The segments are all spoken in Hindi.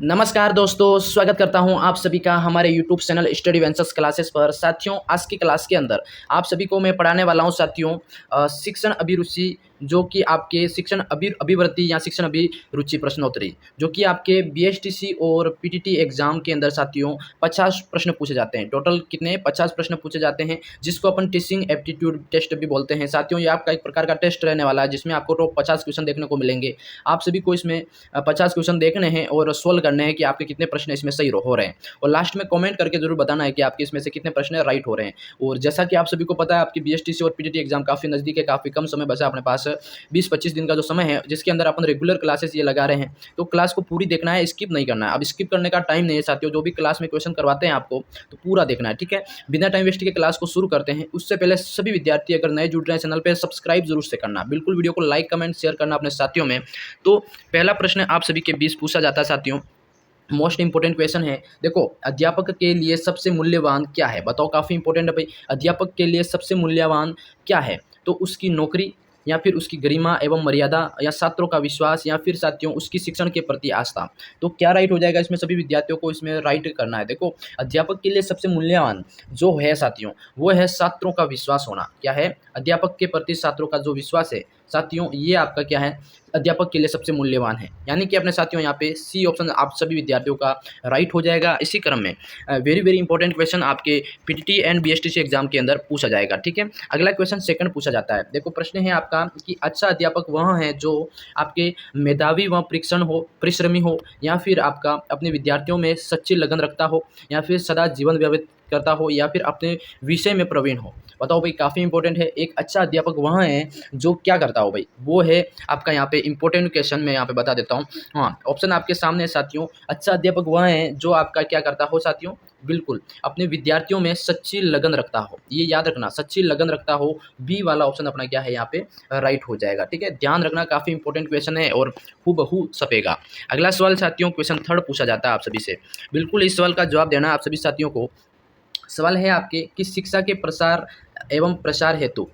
नमस्कार दोस्तों, स्वागत करता हूं आप सभी का हमारे YouTube channel study ventures classes पर। साथियों, आज की क्लास के अंदर आप सभी को मैं पढ़ाने वाला हूं साथियों शिक्षण अभिरुचि, जो कि आपके शिक्षण अभिवृत्ति या शिक्षण अभिरुचि प्रश्नोत्तरी, जो कि आपके बीएसटीसी और पीटीटी एग्जाम के अंदर साथियों 50 प्रश्न पूछे जाते हैं। टोटल कितने 50 प्रश्न पूछे जाते हैं, जिसको अपन टीचिंग एप्टीट्यूड टेस्ट भी बोलते हैं। साथियों, ये आपका एक प्रकार का टेस्ट रहने वाला है, जिसमें आपको टॉप 50 क्वेश्चन देखने को मिलेंगे। आप सभी को इसमें 50 क्वेश्चन देखने हैं और सोल्व करने हैं कि आपके कितने प्रश्न इसमें सही हो रहे हैं, और लास्ट में कमेंट करके जरूर बताना है कि आपके इसमें से कितने प्रश्न राइट हो रहे हैं। और जैसा कि आप सभी को पता है, आपकी बीएसटीसी और पीटीटी एग्जाम काफ़ी नज़दीक है, काफ़ी कम समय बचा अपने पास, 20-25 दिन का जो समय है, जिसके अंदर अपन रेगुलर क्लासेस ये लगा रहे हैं। तो क्लास को पूरी देखना है, स्किप नहीं करना है। अब स्किप करने का टाइम नहीं है साथियों, जो भी क्लास में क्वेश्चन करवाते हैं आपको तो पूरा देखना है, ठीक है। बिना टाइम वेस्ट के क्लास को शुरू करते हैं। उससे पहले सभी विद्यार्थी अगर नए जुड़ रहे हैं चैनल पर, सब्सक्राइब जरूर से करना, बिल्कुल वीडियो को लाइक कमेंट शेयर करना अपने साथियों में। तो पहला प्रश्न आप सभी के बीच पूछा जाता है साथियों, मोस्ट इंपॉर्टेंट क्वेश्चन है। देखो, अध्यापक के लिए सबसे मूल्यवान क्या है? बताओ, काफ़ी इंपॉर्टेंट है भाई। अध्यापक के लिए सबसे मूल्यवान क्या है? तो उसकी नौकरी, या फिर उसकी गरिमा एवं मर्यादा, या छात्रों का विश्वास, या फिर साथियों उसकी शिक्षण के प्रति आस्था। तो क्या राइट हो जाएगा इसमें? सभी विद्यार्थियों को इसमें राइट करना है। देखो, अध्यापक के लिए सबसे मूल्यवान जो है साथियों, वो है छात्रों का विश्वास होना। क्या है? अध्यापक के प्रति छात्रों का जो विश्वास है साथियों, ये आपका क्या है, अध्यापक के लिए सबसे मूल्यवान है। यानी कि अपने साथियों यहाँ पे सी ऑप्शन आप सभी विद्यार्थियों का राइट हो जाएगा। इसी क्रम में वेरी वेरी इंपॉर्टेंट क्वेश्चन आपके पीटीटी एंड बीएसटीसी एग्जाम के अंदर पूछा जाएगा, ठीक है। अगला क्वेश्चन सेकंड पूछा जाता है। देखो, प्रश्न है आपका कि अच्छा अध्यापक वह है जो आपके मेधावी व परिश्रमी हो, या फिर आपका अपने विद्यार्थियों में सच्ची लगन रखता हो, या फिर सदा जीवन व्यतीत करता हो, या फिर अपने विषय में प्रवीण हो। बताओ भाई, काफ़ी इंपॉर्टेंट है। एक अच्छा अध्यापक वह है जो क्या करता हो भाई, वो है आपका यहाँ पे इंपॉर्टेंट क्वेश्चन मैं यहाँ पे बता देता हूँ। हाँ, ऑप्शन आपके सामने है साथियों। अच्छा अध्यापक वह है जो आपका क्या करता हो साथियों, बिल्कुल अपने विद्यार्थियों में सच्ची लगन रखता हो। ये याद रखना, सच्ची लगन रखता हो। बी वाला ऑप्शन अपना क्या है यहाँ पे राइट हो जाएगा, ठीक है। ध्यान रखना, काफ़ी इंपॉर्टेंट क्वेश्चन है और हूबहू छपेगा। अगला सवाल साथियों, क्वेश्चन थर्ड पूछा जाता है आप सभी से। बिल्कुल इस सवाल का जवाब देना है आप सभी साथियों को। सवाल है आपके कि शिक्षा के प्रसार एवं प्रसार हेतु,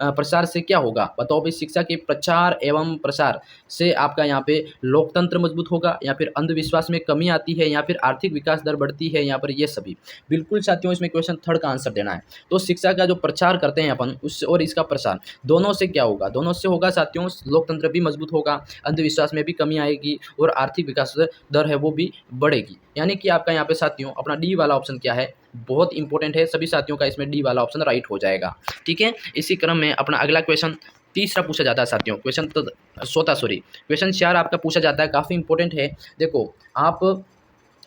प्रसार से क्या होगा? बताओ भाई, शिक्षा के प्रचार एवं प्रसार से आपका यहाँ पे लोकतंत्र मजबूत होगा, या फिर अंधविश्वास में कमी आती है, या फिर आर्थिक विकास दर बढ़ती है, यहाँ पर ये सभी। बिल्कुल साथियों, इसमें क्वेश्चन थर्ड का आंसर देना है। तो शिक्षा का जो प्रचार करते हैं अपन, उससे और इसका प्रसार, दोनों से क्या होगा? दोनों से होगा साथियों, लोकतंत्र भी मजबूत होगा, अंधविश्वास में भी कमी आएगी, और आर्थिक विकास दर है वो भी बढ़ेगी। यानी कि आपका यहाँ पे साथियों अपना डी वाला ऑप्शन क्या है, बहुत इंपॉर्टेंट है। सभी साथियों का इसमें डी वाला ऑप्शन राइट हो जाएगा, ठीक है। इसी क्रम में अपना अगला क्वेश्चन तीसरा पूछा जाता है साथियों। क्वेश्चन 4 आपका पूछा जाता है, काफ़ी इंपॉर्टेंट है। देखो, आप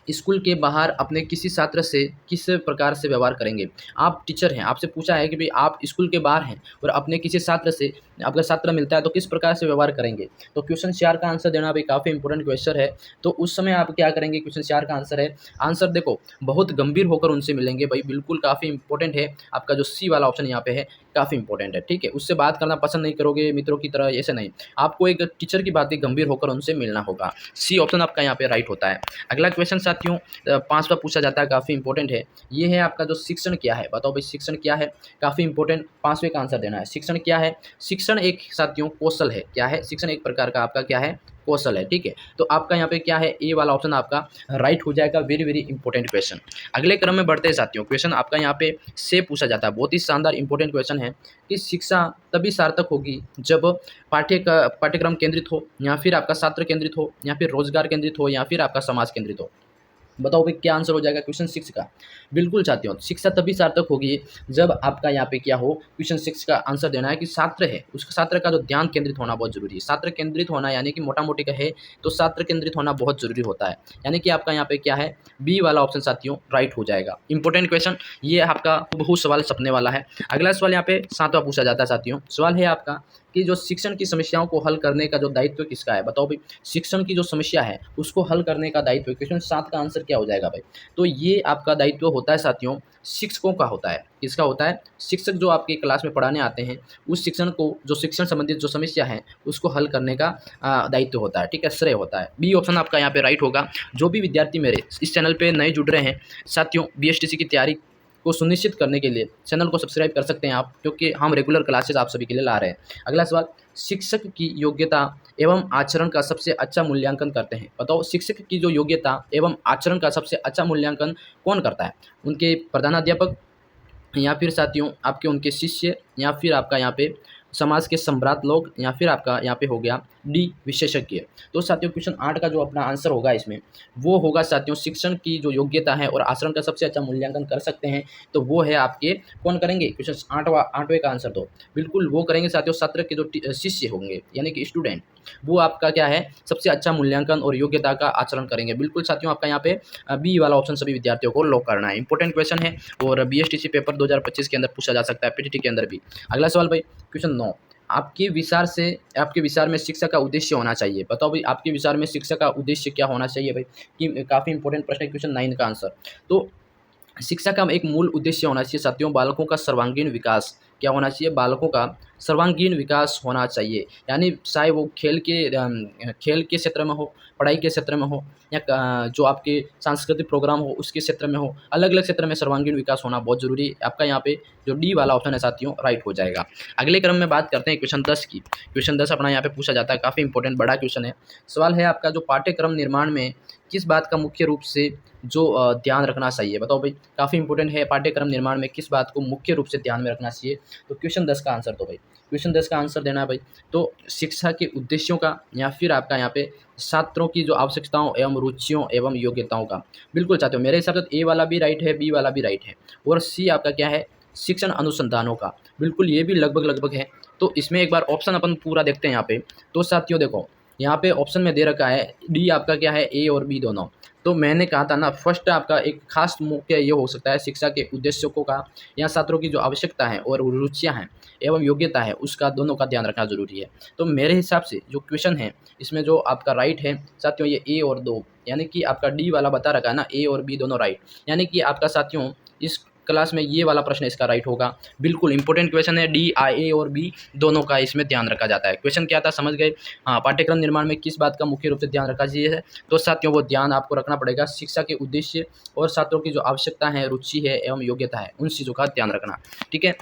स्कूल के बाहर अपने किसी छात्र से किस प्रकार से व्यवहार करेंगे? आप टीचर हैं, आपसे पूछा है कि भाई आप स्कूल के बाहर हैं और अपने किसी छात्र से, आपका छात्र मिलता है तो किस प्रकार से व्यवहार करेंगे? तो क्वेश्चन 4 का आंसर देना भाई काफ़ी इंपॉर्टेंट क्वेश्चन है। तो उस समय आप क्या करेंगे? क्वेश्चन 4 का आंसर है, आंसर देखो, बहुत गंभीर होकर उनसे मिलेंगे भाई, बिल्कुल काफ़ी इंपॉर्टेंट है। आपका जो सी वाला ऑप्शन यहाँ पे है काफ़ी इंपॉर्टेंट है, ठीक है। उससे बात करना पसंद नहीं करोगे मित्रों की तरह, ऐसे नहीं। आपको एक टीचर की बात गंभीर होकर उनसे मिलना होगा। सी ऑप्शन आपका यहाँ पे राइट होता है। अगला क्वेश्चन साथियों 5वां पूछा जाता है, काफ़ी इंपॉर्टेंट है। ये है आपका जो शिक्षण क्या है? बताओ भाई, शिक्षण क्या है? काफ़ी इंपॉर्टेंट, 5वें का आंसर देना है। शिक्षण क्या है? शिक्षण एक साथियों कौशल है। क्या है? शिक्षण एक प्रकार का आपका क्या है, कौशल है, ठीक है। तो आपका यहाँ पे क्या है, ए वाला ऑप्शन आपका राइट हो जाएगा। Very very important question. अगले क्रम में बढ़ते हैं साथियों। क्वेश्चन आपका यहाँ पे से पूछा जाता है, बहुत ही शानदार इंपॉर्टेंट क्वेश्चन है कि शिक्षा तभी सार्थक होगी जब पाठ्यक्रम केंद्रित हो, या फिर आपका छात्र केंद्रित हो, या फिर रोजगार केंद्रित हो, या फिर आपका समाज केंद्रित हो। बताओ भाई, क्या आंसर हो जाएगा क्वेश्चन 6 का? बिल्कुल साथियों, शिक्षा तभी सार्थक होगी जब आपका यहाँ पे क्या हो, क्वेश्चन 6 का आंसर देना है कि छात्र है, उसका छात्र का जो ध्यान केंद्रित होना बहुत जरूरी है। छात्र केंद्रित होना यानी कि मोटा मोटी कहे तो छात्र केंद्रित होना बहुत जरूरी होता है। यानी कि आपका यहाँ पे क्या है, बी वाला ऑप्शन साथियों राइट हो जाएगा। इंपॉर्टेंट क्वेश्चन, ये आपका बहुत सवाल सपने वाला है। अगला सवाल यहाँ पे 7वां पूछा जाता है साथियों। सवाल है आपका कि जो शिक्षण की समस्याओं को हल करने का जो दायित्व किसका है? बताओ भाई, शिक्षण की जो समस्या है उसको हल करने का दायित्व, क्वेश्चन 7 का आंसर क्या हो जाएगा भाई? तो ये आपका दायित्व होता है साथियों शिक्षकों का होता है। किसका होता है? शिक्षक जो आपके क्लास में पढ़ाने आते हैं, उस शिक्षण को, जो शिक्षण संबंधित जो समस्या है उसको हल करने का दायित्व होता है, ठीक है, श्रेय होता है। बी ऑप्शन आपका यहाँ पे राइट होगा। जो भी विद्यार्थी मेरे इस चैनल पे नए जुड़ रहे हैं साथियों, बीएसटीसी की तैयारी को सुनिश्चित करने के लिए चैनल को सब्सक्राइब कर सकते हैं आप, क्योंकि हम रेगुलर क्लासेस आप सभी के लिए ला रहे हैं। अगला सवाल, शिक्षक की योग्यता एवं आचरण का सबसे अच्छा मूल्यांकन करते हैं। बताओ, शिक्षक की जो योग्यता एवं आचरण का सबसे अच्छा मूल्यांकन कौन करता है? उनके प्रधानाध्यापक, या फिर साथियों आपके उनके शिष्य, या फिर आपका यहाँ पे समाज के सम्राट लोग, या फिर आपका यहाँ पे हो गया डी विशेषज्ञ। तो साथियों क्वेश्चन 8 का जो अपना आंसर होगा इसमें वो होगा साथियों, शिक्षण की जो योग्यता है और आचरण का सबसे अच्छा मूल्यांकन कर सकते हैं तो वो है आपके, कौन करेंगे? क्वेश्चन 8वें का आंसर तो बिल्कुल वो करेंगे साथियों, छात्र के जो शिष्य होंगे यानी कि स्टूडेंट, वो आपका क्या है, सबसे अच्छा मूल्यांकन और योग्यता का आचरण करेंगे। बिल्कुल साथियों आपका यहाँ पे बी वाला ऑप्शन सभी विद्यार्थियों को लॉक करना है। इंपॉर्टेंट क्वेश्चन है और बीएसटीसी पेपर 2025 के अंदर पूछा जा सकता है, पीटीटी के अंदर भी। अगला सवाल भाई, क्वेश्चन 9, आपके विचार में शिक्षा का उद्देश्य होना चाहिए। बताओ भाई, आपके विचार में शिक्षा का उद्देश्य क्या होना चाहिए भाई? कि काफ़ी इंपॉर्टेंट प्रश्न है क्वेश्चन 9 का आंसर। तो शिक्षा का एक मूल उद्देश्य होना चाहिए साथियों, बालकों का सर्वांगीण विकास। क्या होना चाहिए? बालकों का सर्वांगीण विकास होना चाहिए। यानी चाहे वो खेल के क्षेत्र में हो, पढ़ाई के क्षेत्र में हो, या जो आपके सांस्कृतिक प्रोग्राम हो उसके क्षेत्र में हो, अलग अलग क्षेत्र में सर्वांगीण विकास होना बहुत जरूरी है। आपका यहाँ पे जो डी वाला ऑप्शन है साथियों राइट हो जाएगा। अगले क्रम में बात करते हैं क्वेश्चन 10 की। क्वेश्चन 10 अपना यहाँ पे पूछा जाता है, काफ़ी इंपॉर्टेंट बड़ा क्वेश्चन है। सवाल है आपका, जो पाठ्यक्रम निर्माण में किस बात का मुख्य रूप से जो ध्यान रखना चाहिए? बताओ भाई, काफ़ी इंपॉर्टेंट है, पाठ्यक्रम निर्माण में किस बात को मुख्य रूप से ध्यान में रखना चाहिए? तो क्वेश्चन 10 का आंसर तो भाई, क्वेश्चन 10 का आंसर देना है भाई, तो शिक्षा के उद्देश्यों का, या फिर आपका यहाँ पे छात्रों की जो आवश्यकताओं एवं रुचियों एवं योग्यताओं का। बिल्कुल साथियों, मेरे हिसाब से ए वाला भी राइट है, बी वाला भी राइट है, और सी आपका क्या है, शिक्षण अनुसंधानों का। बिल्कुल ये भी लगभग है। तो इसमें एक बार ऑप्शन अपन पूरा देखते हैं यहाँ पे। तो साथियों देखो, यहाँ पे ऑप्शन में दे रखा है डी आपका क्या है, ए और बी दोनों। तो मैंने कहा था ना, फर्स्ट आपका एक खास मुख्य ये हो सकता है, शिक्षा के उद्देश्यों का, या छात्रों की जो आवश्यकता है और रुचियां हैं एवं योग्यता है उसका, दोनों का ध्यान रखना जरूरी है। तो मेरे हिसाब से जो क्वेश्चन है इसमें जो आपका राइट है साथियों, ये ए और दो, यानी कि आपका डी वाला बता रखा है ना, ए और बी दोनों राइट, यानी कि आपका साथियों इस क्लास में ये वाला प्रश्न इसका राइट होगा। बिल्कुल इंपॉर्टेंट क्वेश्चन है, डी आई ए और बी दोनों का इसमें ध्यान रखा जाता है। क्वेश्चन क्या था समझ गए? हाँ, पाठ्यक्रम निर्माण में किस बात का मुख्य रूप से ध्यान रखा चाहिए? तो साथियों वो ध्यान आपको रखना पड़ेगा शिक्षा के उद्देश्य और छात्रों की जो आवश्यकता है, रुचि है एवं योग्यता है, उन चीज़ों का ध्यान रखना। ठीक है,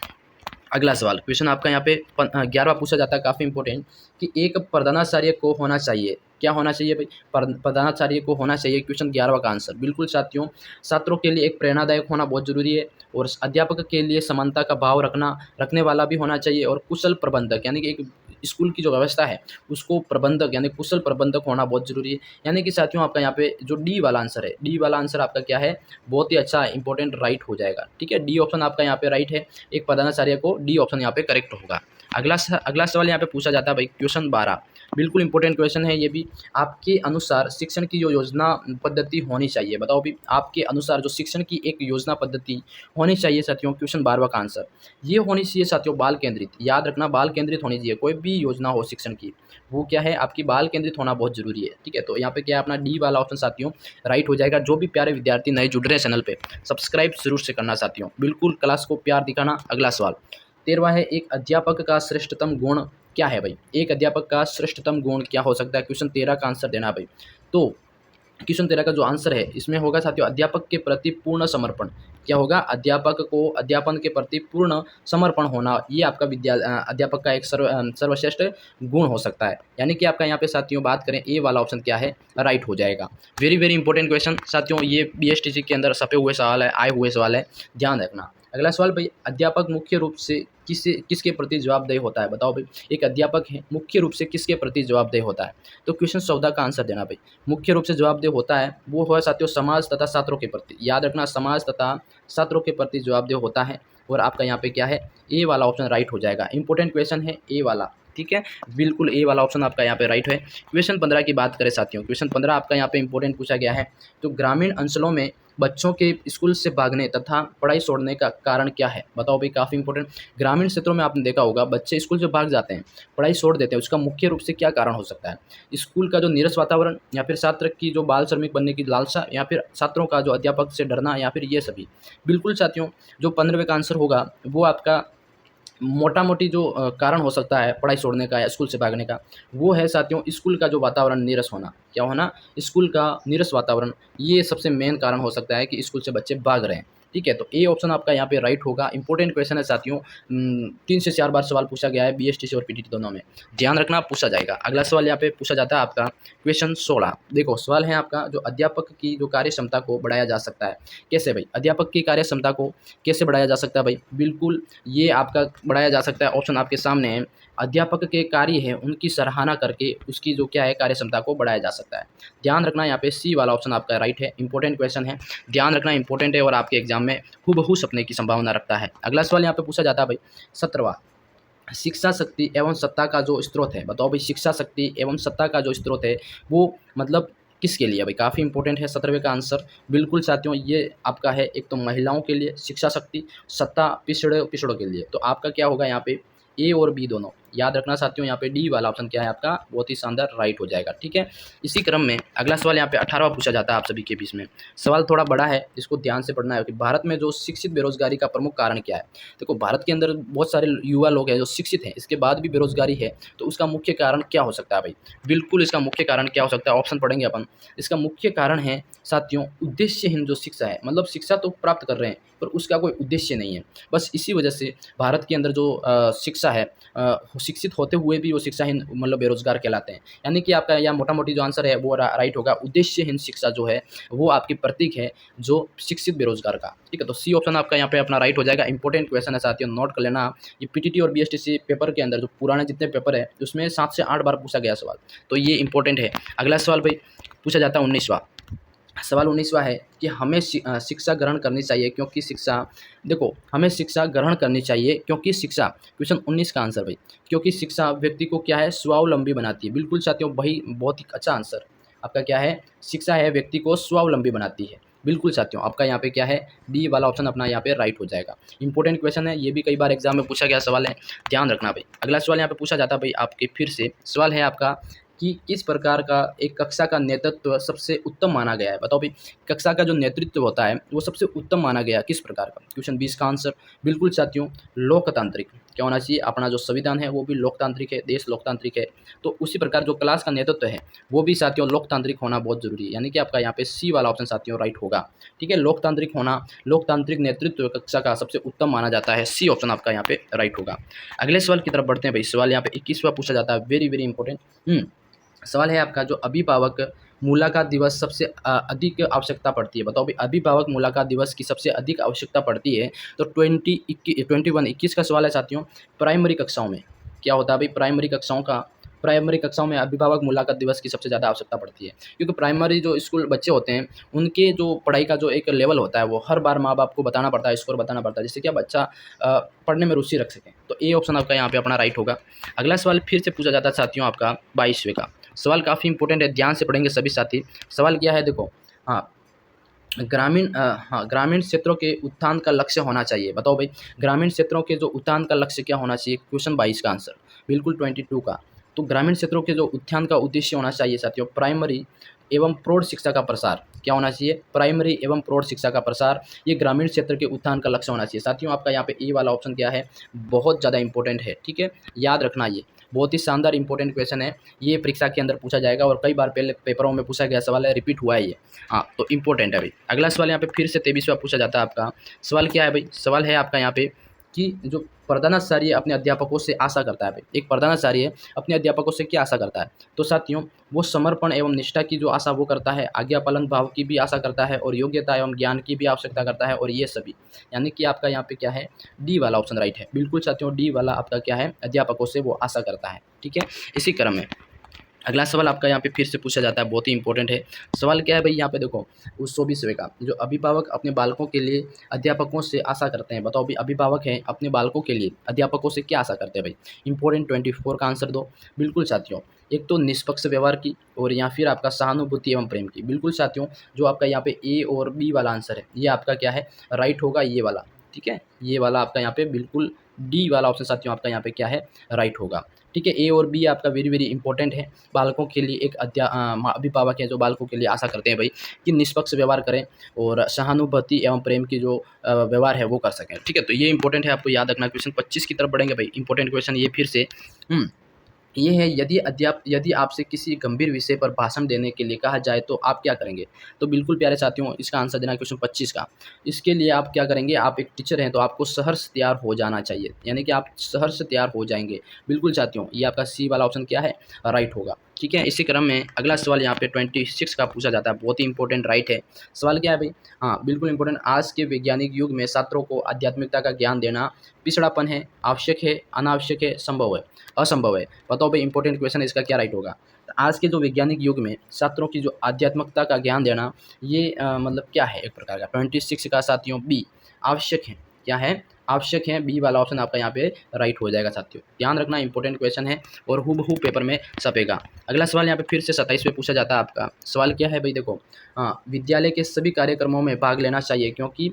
अगला सवाल क्वेश्चन आपका यहाँ पे 11वां पूछा जाता है, काफ़ी इंपॉर्टेंट, कि एक प्रधानाचार्य को होना चाहिए। क्या होना चाहिए भाई? प्रधानाचार्य को होना चाहिए। क्वेश्चन 11वां का आंसर बिल्कुल साथियों, छात्रों के लिए एक प्रेरणादायक होना बहुत जरूरी है, और अध्यापक के लिए समानता का भाव रखने वाला भी होना चाहिए, और कुशल प्रबंधक, यानी कि एक स्कूल की जो व्यवस्था है उसको प्रबंधक यानी कुशल प्रबंधक होना बहुत जरूरी है। यानी कि साथियों आपका यहाँ पे जो डी वाला आंसर है, डी वाला आंसर आपका क्या है, बहुत ही अच्छा इंपॉर्टेंट राइट हो जाएगा। ठीक है, डी ऑप्शन आपका यहाँ पे राइट है, एक प्रधानाचार्य को डी ऑप्शन यहाँ पे करेक्ट होगा। अगला सवाल यहाँ पे पूछा जाता है भाई, क्वेश्चन 12, बिल्कुल इंपॉर्टेंट क्वेश्चन है ये भी। आपके अनुसार शिक्षण की जो योजना पद्धति होनी चाहिए, बताओ भी आपके अनुसार जो शिक्षण की एक योजना पद्धति होनी चाहिए साथियों, क्वेश्चन 12वां का आंसर ये होनी चाहिए साथियों, बाल केंद्रित। याद रखना, बाल केंद्रित होनी चाहिए। कोई भी योजना हो शिक्षण की, वो क्या है, आपकी बाल केंद्रित होना बहुत जरूरी है। ठीक है, तो यहाँ पे क्या है, अपना डी वाला ऑप्शन साथियों राइट हो जाएगा। जो भी प्यारे विद्यार्थी नए जुड़ रहे हैं चैनल पे, सब्सक्राइब जरूर से करना साथियों, बिल्कुल क्लास को प्यार दिखाना। अगला सवाल 13वां है, एक अध्यापक का श्रेष्ठतम गुण क्या है भाई? एक अध्यापक का श्रेष्ठतम गुण क्या हो सकता है? क्वेश्चन 13 का आंसर देना भाई। तो क्वेश्चन 13 का जो आंसर है इसमें होगा साथियों, अध्यापक के प्रति पूर्ण समर्पण। क्या होगा? अध्यापक को अध्यापन के प्रति पूर्ण समर्पण होना, ये आपका अध्यापक का एक सर्वश्रेष्ठ गुण हो सकता है। यानी कि आपका यहाँ पे साथियों बात करें, ए वाला ऑप्शन क्या है, राइट हो जाएगा। वेरी इंपॉर्टेंट क्वेश्चन साथियों, ये बीएसटीसी के अंदर छपे हुए सवाल है, आए हुए सवाल है, ध्यान रखना। अगला सवाल भाई, अध्यापक मुख्य रूप से किसके प्रति जवाबदेह होता है? बताओ भाई, एक अध्यापक है मुख्य रूप से किसके प्रति जवाबदेह होता है? तो क्वेश्चन 14 का आंसर देना भाई। मुख्य रूप से जवाबदेह होता है वो है साथियों, समाज तथा छात्रों के प्रति। याद रखना, समाज तथा छात्रों के प्रति जवाबदेह होता है, और आपका यहाँ पे क्या है, ए वाला ऑप्शन राइट हो जाएगा। इंपॉर्टेंट क्वेश्चन है ए वाला। ठीक है, बिल्कुल ए वाला ऑप्शन आपका यहाँ पे राइट है। क्वेश्चन 15 की बात करें साथियों, क्वेश्चन 15 आपका यहाँ पे इंपॉर्टेंट पूछा गया है। तो ग्रामीण अंचलों में बच्चों के स्कूल से भागने तथा पढ़ाई छोड़ने का कारण क्या है? बताओ भाई, काफ़ी इंपॉर्टेंट। ग्रामीण क्षेत्रों में आपने देखा होगा बच्चे स्कूल से भाग जाते हैं, पढ़ाई छोड़ देते हैं, उसका मुख्य रूप से क्या कारण हो सकता है? स्कूल का जो नीरस वातावरण, या फिर छात्र की जो बाल श्रमिक बनने की लालसा, या फिर छात्रों का जो अध्यापक से डरना, या फिर ये सभी। बिल्कुल साथियों, जो 15वें का आंसर होगा वो आपका मोटा मोटी जो कारण हो सकता है पढ़ाई छोड़ने का या स्कूल से भागने का, वो है साथियों स्कूल का जो वातावरण नीरस होना। क्या होना? स्कूल का नीरस वातावरण, ये सबसे मेन कारण हो सकता है कि स्कूल से बच्चे भाग रहे हैं। ठीक है, तो ए ऑप्शन आपका यहाँ पे राइट होगा। इंपॉर्टेंट क्वेश्चन है साथियों, 3 से 4 बार सवाल पूछा गया है बीएसटीसी और पीटीटी दोनों में, ध्यान रखना पूछा जाएगा। अगला सवाल यहाँ पे पूछा जाता है आपका क्वेश्चन 16। देखो सवाल है आपका, जो अध्यापक की जो कार्य क्षमता को बढ़ाया जा सकता है, कैसे भाई? अध्यापक की कार्य क्षमता को कैसे बढ़ाया जा सकता है भाई? बिल्कुल ये आपका बढ़ाया जा सकता है, ऑप्शन आपके सामने है। अध्यापक के कार्य है उनकी सराहना करके उसकी जो क्या है कार्य क्षमता को बढ़ाया जा सकता है। ध्यान रखना यहाँ पे सी वाला ऑप्शन आपका राइट है। इंपॉर्टेंट क्वेश्चन है, ध्यान रखना इंपॉर्टेंट है और आपके एग्जाम में हूबहू सपने की संभावना रखता है। अगला सवाल यहाँ पे पूछा जाता है भाई 17वां, शिक्षा शक्ति एवं सत्ता का जो स्रोत है, बताओ भाई शिक्षा शक्ति एवं सत्ता का जो स्रोत है वो मतलब किसके लिए भाई? काफ़ी इंपॉर्टेंट है 17वें का आंसर। बिल्कुल साथियों ये आपका है, एक तो महिलाओं के लिए शिक्षा शक्ति, सत्ता पिछड़ों के लिए। तो आपका क्या होगा यहाँ पे ए और बी दोनों, याद रखना साथियों। यहाँ पे डी वाला ऑप्शन क्या है आपका, बहुत ही शानदार राइट हो जाएगा। ठीक है, इसी क्रम में अगला सवाल यहाँ पे 18वां पूछा जाता है आप सभी के बीच में। सवाल थोड़ा बड़ा है, इसको ध्यान से पढ़ना है कि भारत में जो शिक्षित बेरोजगारी का प्रमुख कारण क्या है। देखो भारत के अंदर बहुत सारे युवा लोग हैं जो शिक्षित हैं, इसके बाद भी बेरोजगारी है, तो उसका मुख्य कारण क्या हो सकता है भाई? बिल्कुल इसका मुख्य कारण क्या हो सकता है, ऑप्शन पढ़ेंगे अपन। इसका मुख्य कारण है साथियों उद्देश्यहीन जो शिक्षा है, मतलब शिक्षा तो प्राप्त कर रहे हैं पर उसका कोई उद्देश्य नहीं है। बस इसी वजह से भारत के अंदर जो शिक्षा है, शिक्षित होते हुए भी वो शिक्षाहीन मतलब बेरोजगार कहलाते हैं। यानी कि आपका यहाँ मोटा मोटी जो आंसर है वो राइट होगा। उद्देश्यहीन शिक्षा जो है वो आपकी प्रतीक है जो शिक्षित बेरोजगार का। ठीक है, तो सी ऑप्शन आपका यहाँ पे अपना राइट हो जाएगा। इंपॉर्टेंट क्वेश्चन है साथियों, नोट कर लेना। ये पीटीटी और बीएसटीसी पेपर के अंदर जो पुराने जितने पेपर है उसमें 7 से 8 बार पूछा गया सवाल, तो ये इंपॉर्टेंट है। अगला सवाल भाई पूछा जाता है 19वां सवाल। 19वां है कि हमें शिक्षा ग्रहण करनी चाहिए क्योंकि शिक्षा, देखो हमें शिक्षा ग्रहण करनी चाहिए क्योंकि शिक्षा, क्वेश्चन 19 का आंसर भाई, क्योंकि शिक्षा व्यक्ति को क्या है स्वावलंबी बनाती है। बिल्कुल साथियों भाई बहुत ही अच्छा आंसर आपका क्या है, शिक्षा है व्यक्ति को स्वावलंबी बनाती है। बिल्कुल साथियों आपका यहाँ पे क्या है, डी वाला ऑप्शन अपना यहाँ पे राइट हो जाएगा। इंपॉर्टेंट क्वेश्चन है, ये भी कई बार एग्जाम में पूछा गया सवाल है, ध्यान रखना भाई। अगला सवाल यहाँ पे पूछा जाता है भाई आपके फिर से सवाल है आपका कि किस प्रकार का एक कक्षा का नेतृत्व सबसे उत्तम माना गया है। बताओ भाई कक्षा का जो नेतृत्व होता है वो सबसे उत्तम माना गया किस प्रकार का? क्वेश्चन 20 का आंसर बिल्कुल साथियों लोकतांत्रिक। क्या होना चाहिए, अपना जो संविधान है वो भी लोकतांत्रिक है, देश लोकतांत्रिक है, तो उसी प्रकार जो क्लास का नेतृत्व है वो भी साथियों लोकतांत्रिक होना बहुत जरूरी है। यानी कि आपका यहाँ पे सी वाला ऑप्शन साथियों राइट होगा। ठीक है, लोकतांत्रिक होना, लोकतांत्रिक नेतृत्व कक्षा का सबसे उत्तम माना जाता है, सी ऑप्शन आपका यहाँ पे राइट होगा। अगले सवाल की तरफ बढ़ते हैं भाई। सवाल यहाँ पे 21वां पूछा जाता है, वेरी वेरी इंपॉर्टेंट सवाल है आपका, जो अभिभावक मुलाकात दिवस सबसे अधिक आवश्यकता पड़ती है। बताओ भाई अभिभावक मुलाकात दिवस की सबसे अधिक आवश्यकता पड़ती है तो 21 का सवाल है साथियों। प्राइमरी कक्षाओं में क्या होता है भाई, प्राइमरी कक्षाओं में अभिभावक मुलाकात दिवस की सबसे ज़्यादा आवश्यकता पड़ती है, क्योंकि प्राइमरी जो स्कूल बच्चे होते हैं उनके जो पढ़ाई का जो एक लेवल होता है वो हर बार माँ बाप को बताना पड़ता है, स्कोर बताना पड़ता है, जिससे कि बच्चा पढ़ने में रुचि रख सकें। तो ए ऑप्शन आपका यहाँ पे अपना राइट होगा। अगला सवाल फिर से पूछा जाता है साथियों आपका 22वें का सवाल, काफ़ी इंपॉर्टेंट है, ध्यान से पढ़ेंगे सभी साथी। सवाल क्या है देखो, हाँ ग्रामीण क्षेत्रों के उत्थान का लक्ष्य होना चाहिए। बताओ भाई ग्रामीण क्षेत्रों के जो उत्थान का लक्ष्य क्या होना चाहिए, क्वेश्चन 22 का आंसर बिल्कुल 22 का। तो ग्रामीण क्षेत्रों के जो उत्थान का उद्देश्य होना चाहिए साथियों प्राइमरी एवं प्रौढ़ शिक्षा का प्रसार। क्या होना चाहिए, प्राइमरी एवं प्रौढ़ शिक्षा का प्रसार, ये ग्रामीण क्षेत्र के उत्थान का लक्ष्य होना चाहिए साथियों। आपका यहाँ पे ए वाला ऑप्शन क्या है, बहुत ज़्यादा इंपॉर्टेंट है। ठीक है, याद रखना, ये बहुत ही शानदार इंपॉर्टेंट क्वेश्चन है, ये परीक्षा के अंदर पूछा जाएगा और कई बार पहले पेपरों में पूछा गया सवाल है, रिपीट हुआ है ये। हाँ तो इंपॉर्टेंट है भाई। अगला सवाल यहाँ पे फिर से 23वां पूछा जाता है आपका। सवाल क्या है भाई, सवाल है आपका यहाँ पे कि जो प्रधानाचार्य अपने अध्यापकों से आशा करता है भाई, एक प्रधानाचार्य अपने अध्यापकों से क्या आशा करता है, तो साथियों वो समर्पण एवं निष्ठा की जो आशा वो करता है, आज्ञा पालन भाव की भी आशा करता है और योग्यता एवं ज्ञान की भी आवश्यकता करता है, और ये सभी यानी कि आपका यहाँ पे क्या है, डी वाला ऑप्शन राइट है। बिल्कुल साथियों डी वाला आपका क्या है, अध्यापकों से वो आशा करता है। ठीक है, इसी क्रम में अगला सवाल आपका यहाँ पे फिर से पूछा जाता है, बहुत ही इंपॉर्टेंट है। सवाल क्या है भाई यहाँ पे देखो उस 24वें का, जो अभिभावक अपने बालकों के लिए अध्यापकों से आशा करते हैं। बताओ अभी अभिभावक हैं अपने बालकों के लिए अध्यापकों से क्या आशा करते हैं भाई, इंपॉर्टेंट 24 का आंसर दो। बिल्कुल साथियों एक तो निष्पक्ष व्यवहार की और या फिर आपका सहानुभूति एवं प्रेम की। बिल्कुल साथियों जो आपका यहाँ पे ए और बी वाला आंसर है ये आपका क्या है, राइट होगा, ये वाला। ठीक है, ये वाला आपका यहाँ पे बिल्कुल डी वाला ऑप्शन साथियों आपका यहाँ पे क्या है, राइट होगा। ठीक है, ए और बी आपका वेरी वेरी इंपॉर्टेंट है। बालकों के लिए एक अभिभावक है जो बालकों के लिए आशा करते हैं भाई कि निष्पक्ष व्यवहार करें और सहानुभूति एवं प्रेम की जो व्यवहार है वो कर सकें। ठीक है, तो ये इंपॉर्टेंट है, आपको याद रखना। क्वेश्चन 25 की तरफ बढ़ेंगे भाई, इंपॉर्टेंट क्वेश्चन ये फिर से ये है, यदि आपसे किसी गंभीर विषय पर भाषण देने के लिए कहा जाए तो आप क्या करेंगे? तो बिल्कुल प्यारे साथियों, इसका आंसर देना है क्वेश्चन 25 का। इसके लिए आप क्या करेंगे, आप एक टीचर हैं तो आपको सहर्ष तैयार हो जाना चाहिए, यानी कि आप सहर्ष तैयार हो जाएँगे। बिल्कुल साथियों, ये आपका सी वाला ऑप्शन क्या है, राइट होगा। ठीक है, इसी क्रम में अगला सवाल यहाँ पे 26 का पूछा जाता है, बहुत ही इंपॉर्टेंट राइट है। सवाल क्या है भाई? हाँ, बिल्कुल इंपॉर्टेंट। आज के वैज्ञानिक युग में छात्रों को आध्यात्मिकता का ज्ञान देना पिछड़ापन है, आवश्यक है, अनावश्यक है, संभव है, असंभव है? बताओ भाई, इंपॉर्टेंट क्वेश्चन है, इसका क्या राइट होगा? तो आज के जो वैज्ञानिक युग में छात्रों की जो आध्यात्मिकता का ज्ञान देना, ये मतलब क्या है एक प्रकार का? 26 का साथियों बी, आवश्यक है। क्या है? आवश्यक है। बी वाला ऑप्शन आपका यहाँ पे राइट हो जाएगा साथियों। ध्यान रखना, इंपॉर्टेंट क्वेश्चन है और हूबहू पेपर में छपेगा। अगला सवाल यहाँ पे फिर से 27 पे पूछा जाता है आपका। सवाल क्या है भाई? देखो, हाँ, विद्यालय के सभी कार्यक्रमों में भाग लेना चाहिए, क्योंकि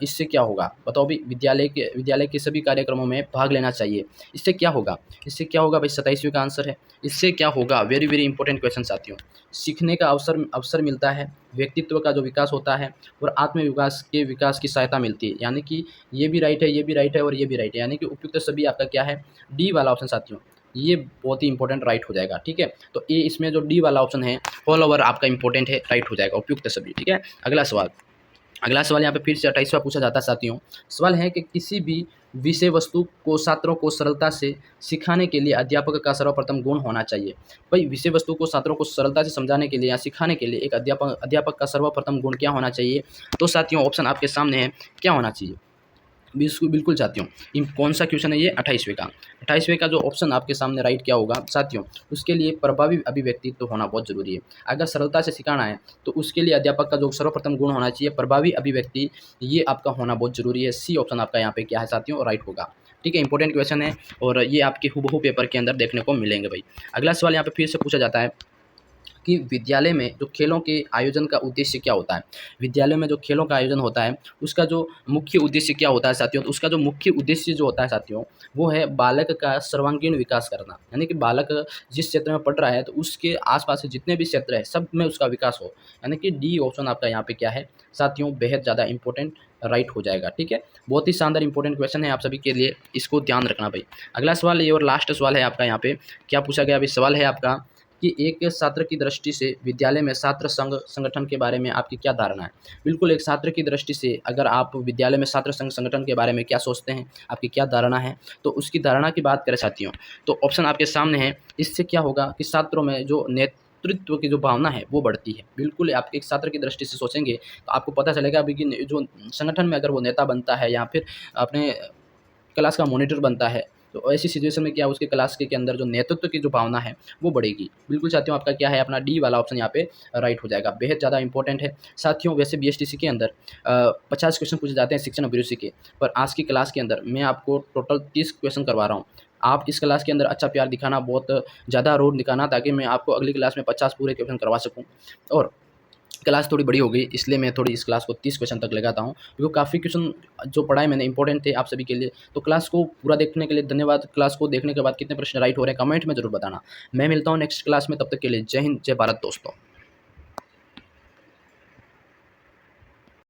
इससे क्या होगा? बताओ भाई, विद्यालय के सभी कार्यक्रमों में भाग लेना चाहिए, इससे क्या होगा? इससे क्या होगा भाई? 27वीं का आंसर है। इससे क्या होगा? वेरी वेरी इंपॉर्टेंट क्वेश्चन साथियों। सीखने का अवसर मिलता है, व्यक्तित्व का जो विकास होता है और आत्मविकास के विकास की सहायता मिलती है। यानी कि ये भी राइट है, ये भी राइट है और ये भी राइट है, यानी कि उपयुक्त सभी आपका क्या है? डी वाला ऑप्शन साथियों। ये बहुत ही इंपॉर्टेंट राइट हो जाएगा। ठीक है, तो ये इसमें जो डी वाला ऑप्शन है ऑल ओवर आपका इंपॉर्टेंट है, राइट हो जाएगा, उपयुक्त सभी। ठीक है, अगला सवाल यहाँ पे फिर से 28वां पूछा जाता है साथियों। सवाल है कि किसी भी विषय वस्तु को छात्रों को सरलता से सिखाने के लिए अध्यापक का सर्वप्रथम गुण होना चाहिए। भाई, विषय वस्तु को छात्रों को सरलता से समझाने के लिए या सिखाने के लिए एक अध्यापक का सर्वप्रथम गुण क्या होना चाहिए? तो साथियों ऑप्शन आपके सामने है, क्या होना चाहिए? बिल्कुल साथियों, कौन सा क्वेश्चन है ये? 28वें का। 28वें का जो ऑप्शन आपके सामने राइट क्या होगा साथियों? उसके लिए प्रभावी अभिव्यक्तित्व तो होना बहुत जरूरी है। अगर सरलता से सिखाना है तो उसके लिए अध्यापक का जो सर्वप्रथम गुण होना चाहिए, प्रभावी अभिव्यक्ति, ये आपका होना बहुत जरूरी है। सी ऑप्शन आपका यहाँ पे क्या है साथियों? राइट होगा। ठीक है, इंपॉर्टेंट क्वेश्चन है और ये आपके हूबहू पेपर के अंदर देखने को मिलेंगे भाई। अगला सवाल यहाँ पे फिर से पूछा जाता है कि विद्यालय में जो खेलों के आयोजन का उद्देश्य क्या होता है? विद्यालय में जो खेलों का आयोजन होता है उसका जो मुख्य उद्देश्य क्या होता है साथियों? तो उसका जो मुख्य उद्देश्य जो होता है साथियों, वो है बालक का सर्वांगीण विकास करना। यानी कि बालक जिस क्षेत्र में पढ़ रहा है तो उसके आसपास के जितने भी क्षेत्र है सब में उसका विकास हो। यानी कि डी ऑप्शन आपका यहाँ पे क्या है साथियों? बेहद ज़्यादा इंपॉर्टेंट राइट हो जाएगा। ठीक है, बहुत ही शानदार इंपॉर्टेंट क्वेश्चन है आप सभी के लिए, इसको ध्यान रखना भाई। अगला सवाल ये और लास्ट सवाल है आपका। यहाँ पे क्या पूछा गया अभी? सवाल है आपका कि एक छात्र की दृष्टि से विद्यालय में छात्र संगठन के बारे में आपकी क्या धारणा है? बिल्कुल, एक छात्र की दृष्टि से अगर आप विद्यालय में छात्र संगठन के बारे में क्या सोचते हैं, आपकी क्या धारणा है? तो उसकी धारणा की बात करें साथियों, तो ऑप्शन आपके सामने है। इससे क्या होगा कि छात्रों में जो नेतृत्व की जो भावना है वो बढ़ती है। बिल्कुल, आप एक छात्र की दृष्टि से सोचेंगे तो आपको पता चलेगा अभी कि जो संगठन में अगर वो नेता बनता है या फिर अपने क्लास का मॉनिटर बनता है, तो ऐसी सिचुएशन में क्या उसके क्लास के अंदर जो नेतृत्व की जो भावना है वो बढ़ेगी। बिल्कुल साथियों, आपका क्या है? अपना डी वाला ऑप्शन यहाँ पे राइट हो जाएगा। बेहद ज़्यादा इंपॉर्टेंट है साथियों। वैसे बीएसटीसी के अंदर 50 क्वेश्चन पूछे जाते हैं शिक्षण अभिरुचि के, पर आज की क्लास के अंदर मैं आपको टोटल 30 क्वेश्चन करवा रहा हूँ। आप इस क्लास के अंदर अच्छा प्यार दिखाना, बहुत ज़्यादा रोड दिखाना, ताकि मैं आपको अगली क्लास में 50 पूरे क्वेश्चन करवा सकूँ। और क्लास थोड़ी बड़ी हो गई, इसलिए मैं थोड़ी इस क्लास को 30 क्वेश्चन तक लगाता हूँ, क्योंकि काफ़ी क्वेश्चन जो पढ़ाए मैंने इंपॉर्टेंट थे आप सभी के लिए। तो क्लास को पूरा देखने के लिए धन्यवाद। क्लास को देखने के बाद कितने प्रश्न राइट हो रहे हैं कमेंट में जरूर बताना। मैं मिलता हूँ नेक्स्ट क्लास में, तब तक के लिए जय हिंद, जय भारत दोस्तों।